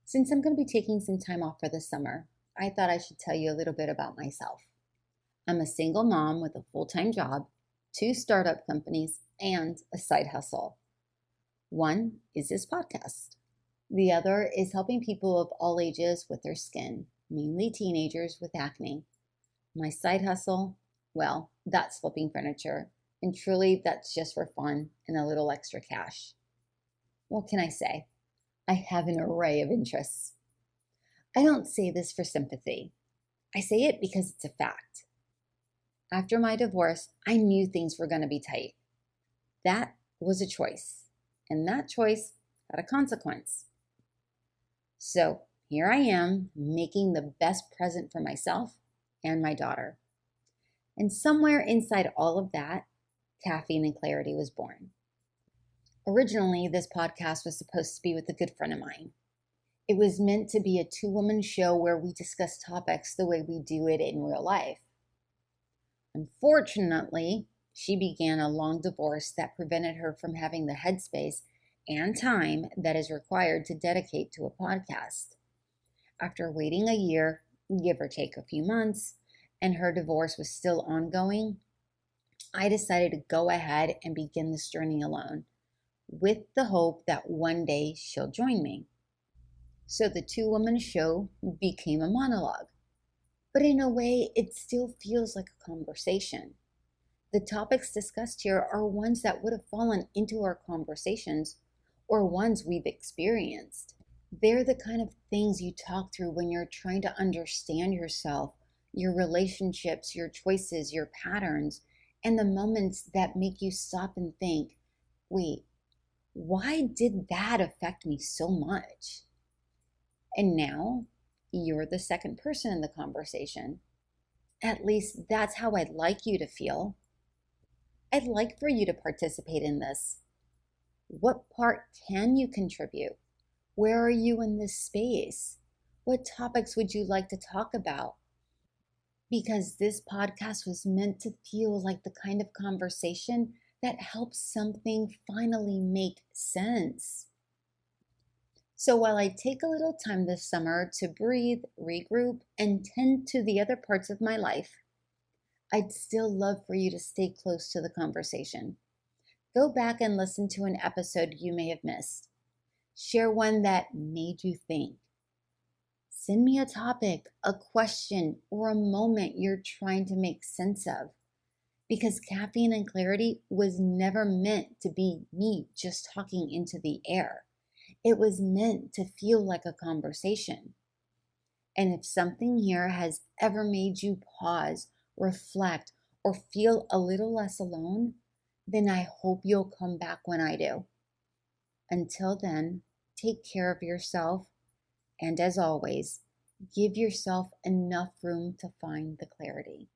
Since I'm going to be taking some time off for the summer, I thought I should tell you a little bit about myself. I'm a single mom with a full-time job, two startup companies, and a side hustle. One is this podcast. The other is helping people of all ages with their skin, mainly teenagers with acne. My side hustle, well, that's flipping furniture, and truly that's just for fun and a little extra cash. What can I say? I have an array of interests. I don't say this for sympathy. I say it because it's a fact. After my divorce, I knew things were going to be tight. That was a choice, and that choice had a consequence. So here I am making the best present for myself and my daughter. And somewhere inside all of that, Caffeine and Clarity was born. Originally, this podcast was supposed to be with a good friend of mine. It was meant to be a two-woman show where we discuss topics the way we do it in real life. Unfortunately, she began a long divorce that prevented her from having the headspace and time that is required to dedicate to a podcast. After waiting a year, give or take a few months, and her divorce was still ongoing, I decided to go ahead and begin this journey alone, with the hope that one day she'll join me. So the two-woman show became a monologue. But in a way, it still feels like a conversation. The topics discussed here are ones that would have fallen into our conversations or ones we've experienced. They're the kind of things you talk through when you're trying to understand yourself, your relationships, your choices, your patterns, and the moments that make you stop and think, wait, why did that affect me so much? And now you're the second person in the conversation. At least that's how I'd like you to feel. I'd like for you to participate in this. What part can you contribute? Where are you in this space? What topics would you like to talk about? Because this podcast was meant to feel like the kind of conversation that helps something finally make sense. So while I take a little time this summer to breathe, regroup, and tend to the other parts of my life, I'd still love for you to stay close to the conversation. Go back and listen to an episode you may have missed. Share one that made you think. Send me a topic, a question, or a moment you're trying to make sense of. Because Caffeine and Clarity was never meant to be me just talking into the air. It was meant to feel like a conversation. And if something here has ever made you pause, reflect, or feel a little less alone, then I hope you'll come back when I do. Until then, take care of yourself, and as always, give yourself enough room to find the clarity.